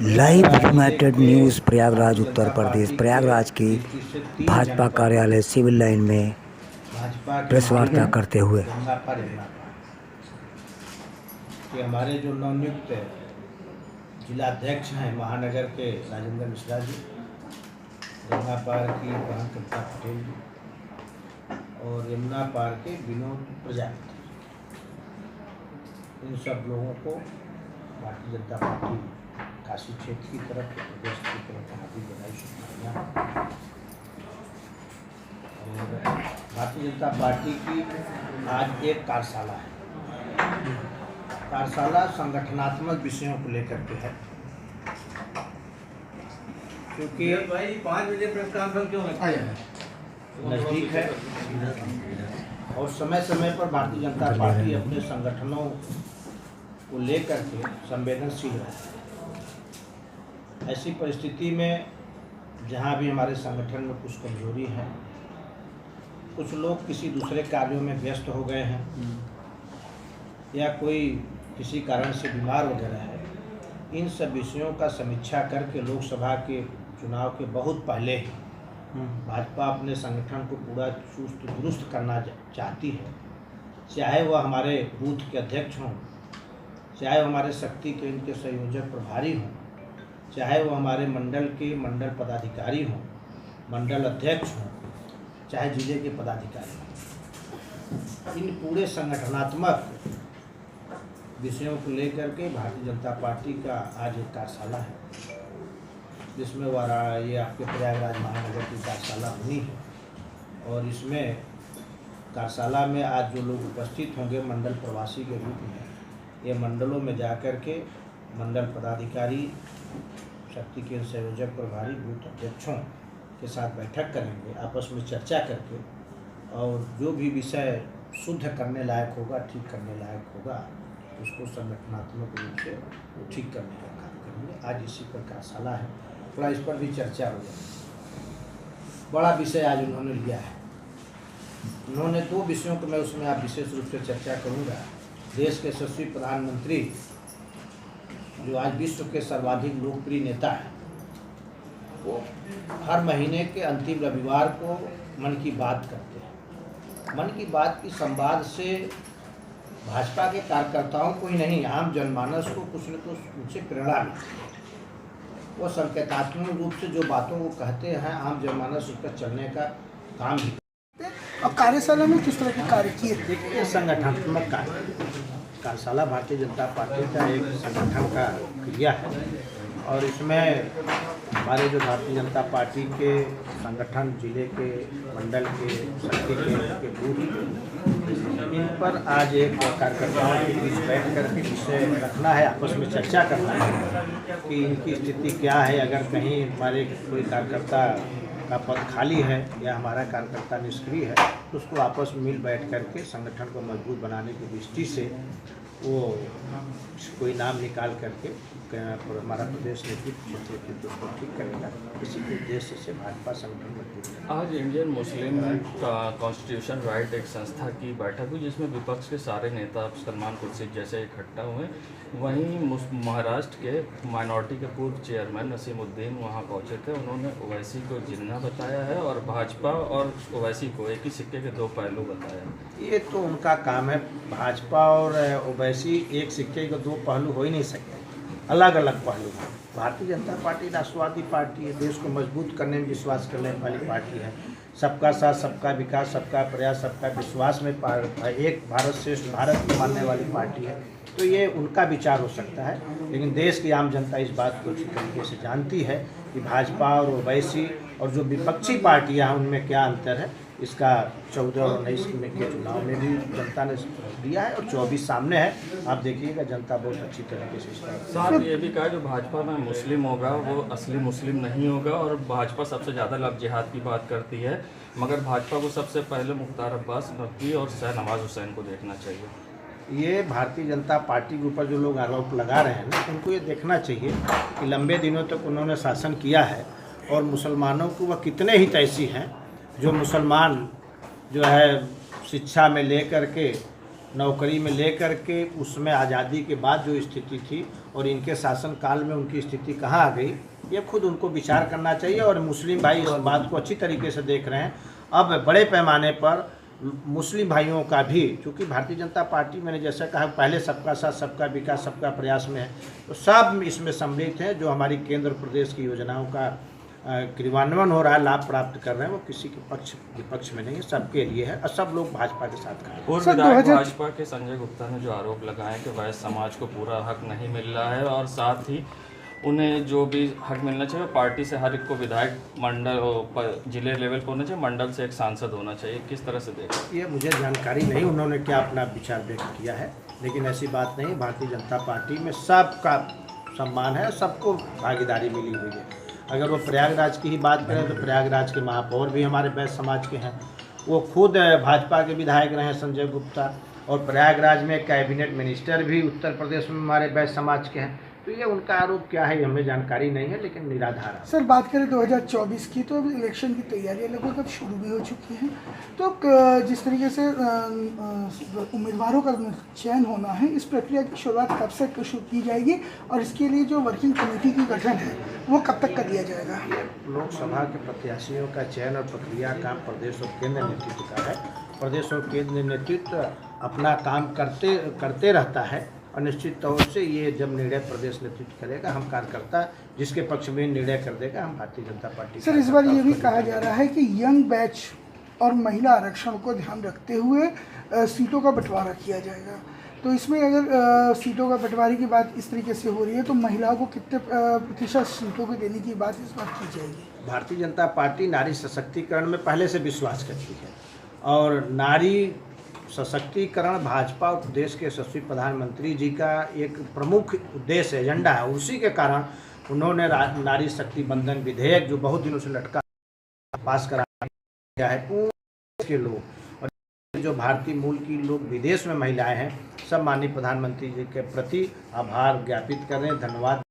Live United news Prayagraj Uttar Pradesh. Prayagraj की भाजपा कार्यालय civil line में प्रेस वार्ता करते हुए कि हमारे जो नवनियुक्त जिलाध्यक्ष हैं महानगर के राजेंद्र मिश्रा जी, गंगा पार की बहन कविता पटेल जी और यमुना पार के विनोद प्रजापति, इन सब लोगों को भारतीय जनता पार्टी काशी क्षेत्र की तरफ प्रदेश की तरफ हार्दिक बधाई शुभकामनाएं। और भारतीय जनता पार्टी की आज एक कार्यशाला है। कार्यशाला संगठनात्मक विषयों को लेकर के है, क्योंकि भाई 5 बजे प्रेस कॉन्फ्रेंस क्यों नज़दीक है और समय समय पर भारतीय जनता पार्टी अपने संगठनों को लेकर के संवेदनशील रहती है। ऐसी परिस्थिति में जहाँ भी हमारे संगठन में कुछ कमजोरी है, कुछ लोग किसी दूसरे कार्यों में व्यस्त हो गए हैं या कोई किसी कारण से बीमार वगैरह है, इन सब विषयों का समीक्षा करके लोकसभा के चुनाव के बहुत पहले ही भाजपा अपने संगठन को पूरा चुस्त दुरुस्त करना चाहती है। चाहे वह हमारे बूथ के अध्यक्ष हों, चाहे वो हमारे शक्ति के इनके संयोजक प्रभारी हों, चाहे वो हमारे मंडल के मंडल पदाधिकारी हों, मंडल अध्यक्ष हों, चाहे जिले के पदाधिकारी हों, इन पूरे संगठनात्मक विषयों को लेकर के भारतीय जनता पार्टी का आज एक कार्यशाला है, जिसमें ये आपके प्रयागराज महानगर की कार्यशाला हुई है। और इसमें कार्यशाला में आज जो लोग उपस्थित होंगे मंडल प्रवासी के रूप में, ये मंडलों में जाकर के मंडल पदाधिकारी, शक्ति के संयोजक प्रभारी, बूथ अध्यक्षों के साथ बैठक करेंगे, आपस में चर्चा करके, और जो भी विषय शुद्ध करने लायक होगा, ठीक करने लायक होगा, उसको संगठनात्मक रूप से वो ठीक करने का काम करेंगे। आज इसी पर कार्यशाला है, थोड़ा इस पर भी चर्चा हो जाए। बड़ा विषय आज उन्होंने लिया है। उन्होंने 2 विषयों को मैं उसमें आप विशेष रूप से चर्चा करूँगा। देश के यशस्वी प्रधानमंत्री जो आज विश्व के सर्वाधिक लोकप्रिय नेता हैं, वो हर महीने के अंतिम रविवार को मन की बात करते हैं। मन की बात की संवाद से भाजपा के कार्यकर्ताओं को ही नहीं, आम जनमानस को कुछ न कुछ उनसे प्रेरणा मिलती है। वो संकेतात्मक रूप से जो बातों को कहते हैं, आम जनमानस उस पर चलने का काम भी। और कार्यशाला में किस तरह के कार्य किए? देखिए, संगठनात्मक कार्यशाला भारतीय जनता पार्टी का एक संगठन का क्रिया है, और इसमें हमारे जो भारतीय जनता पार्टी के संगठन, जिले के, मंडल के, शक्ति के बूथ, इन पर आज एक कार्यकर्ताओं के बीच बैठ करके विषय रखना है, आपस में चर्चा करना है कि इनकी स्थिति क्या है। अगर कहीं हमारे कोई कार्यकर्ता का पद खाली है या हमारा कार्यकर्ता निष्क्रिय है, तो उसको आपस में मिल बैठ करके संगठन को मजबूत बनाने की दृष्टि से वो कोई नाम निकाल करके हमारा प्रदेश नेतृत्व क्षेत्र के उसको ठीक करेगा। इसी के उद्देश्य से भाजपा संगठन मजबूत है। आज इंडियन मुस्लिम कॉन्स्टिट्यूशन राइट एक संस्था की बैठक हुई, जिसमें विपक्ष के सारे नेता सलमान खुर्शीद जैसे इकट्ठा हुए। वहीं महाराष्ट्र के माइनॉरिटी के पूर्व चेयरमैन नसीमुद्दीन वहां पहुंचे थे। उन्होंने ओवैसी को जिन्ना बताया है और भाजपा और ओवैसी को एक ही सिक्के के 2 पहलू बताया। ये तो उनका काम है। भाजपा और ओवैसी एक सिक्के के 2 पहलू हो ही नहीं सकते, अलग अलग पहलू हैं। भारतीय जनता पार्टी राष्ट्रवादी पार्टी है, देश को मजबूत करने में विश्वास करने वाली पार्टी है। सबका साथ, सबका विकास, सबका प्रयास, सबका विश्वास में एक भारत श्रेष्ठ भारत को मानने वाली पार्टी है। तो ये उनका विचार हो सकता है, लेकिन देश की आम जनता इस बात को अच्छी तरीके से जानती है कि भाजपा और ओवैसी और जो विपक्षी पार्टियां हैं उनमें क्या अंतर है। इसका 14 और 19 के चुनाव में भी जनता ने दिया है और 24 सामने है। आप देखिएगा, जनता बहुत अच्छी तरीके से इसका साथ ये भी कहा जो भाजपा में मुस्लिम होगा वो असली मुस्लिम नहीं होगा, और भाजपा सबसे ज़्यादा लव जिहाद की बात करती है, मगर भाजपा को सबसे पहले मुख्तार अब्बास नकवी और शाहनवाज हुसैन को देखना चाहिए। ये भारतीय जनता पार्टी के ऊपर जो लोग आरोप लगा रहे हैं ना, उनको ये देखना चाहिए कि लंबे दिनों तक उन्होंने शासन किया है और मुसलमानों को वह कितने ही ऐसी हैं जो मुसलमान जो है शिक्षा में लेकर के नौकरी में लेकर के उसमें आज़ादी के बाद जो स्थिति थी और इनके शासनकाल में उनकी स्थिति कहाँ आ गई, ये खुद उनको विचार करना चाहिए। और मुस्लिम भाई इस बात को अच्छी तरीके से देख रहे हैं। अब बड़े पैमाने पर मुस्लिम भाइयों का भी, क्योंकि भारतीय जनता पार्टी मैंने जैसा कहा पहले सबका साथ सबका विकास सबका प्रयास में है, तो सब इसमें सम्मिलित हैं। जो हमारी केंद्र प्रदेश की योजनाओं का क्रियान्वयन हो रहा है, लाभ प्राप्त कर रहे हैं, वो किसी के पक्ष विपक्ष में नहीं है, सबके लिए है और सब लोग भाजपा के साथ खड़े हैं। पूर्व विधायक भाजपा के संजय गुप्ता ने जो आरोप लगाए कि वैश्य समाज को पूरा हक नहीं मिल रहा है और साथ ही उन्हें जो भी हक मिलना चाहिए पार्टी से हर एक को विधायक मंडल जिले लेवल पर होना चाहिए, मंडल से एक सांसद होना चाहिए, किस तरह से देखें? ये मुझे जानकारी नहीं उन्होंने क्या अपना विचार व्यक्त किया है, लेकिन ऐसी बात नहीं। भारतीय जनता पार्टी में सबका सम्मान है, सबको भागीदारी मिली हुई है। अगर वो प्रयागराज की ही बात करें तो प्रयागराज के महापौर भी हमारे वैश्य समाज के हैं, वो खुद भाजपा के विधायक रहे हैं संजय गुप्ता, और प्रयागराज में कैबिनेट मिनिस्टर भी उत्तर प्रदेश में हमारे वैश्य समाज के हैं। तो ये उनका आरोप क्या है हमें जानकारी नहीं है, लेकिन निराधार है। सर बात करें 2024 की, तो अब इलेक्शन की तैयारियां लगभग अब शुरू भी हो चुकी हैं। तो जिस तरीके से उम्मीदवारों का चयन होना है, इस प्रक्रिया की शुरुआत कब से शुरू की जाएगी और इसके लिए जो वर्किंग कमेटी की गठन है वो कब तक कर दिया जाएगा? लोकसभा के प्रत्याशियों का चयन और प्रक्रिया का प्रदेश और केंद्र नेतृत्व का है। प्रदेश और केंद्र नेतृत्व अपना काम करते रहता है और निश्चित तौर से ये जब निर्णय प्रदेश नेतृत्व करेगा, हम कार्यकर्ता जिसके पक्ष में निर्णय कर देगा, हम भारतीय जनता पार्टी। सर इस बार ये भी कहा जा रहा है कि यंग बैच और महिला आरक्षण को ध्यान रखते हुए सीटों का बंटवारा किया जाएगा। तो इसमें अगर सीटों का बंटवारे की बात इस तरीके से हो रही है तो महिलाओं को कितने प्रतिशत सीटों को देने की बात इस बार की जाएगी? भारतीय जनता पार्टी नारी सशक्तिकरण में पहले से विश्वास करती है और नारी सशक्तिकरण भाजपा और प्रदेश के यशस्वी प्रधानमंत्री जी का एक प्रमुख उद्देश्य एजेंडा है। उसी के कारण उन्होंने नारी शक्ति बंधन विधेयक जो बहुत दिनों से लटका पास करा गया है। पूरे के लोग और जो भारतीय मूल की लोग विदेश में महिलाएं हैं, सब माननीय प्रधानमंत्री जी के प्रति आभार ज्ञापित कर रहे हैं, धन्यवाद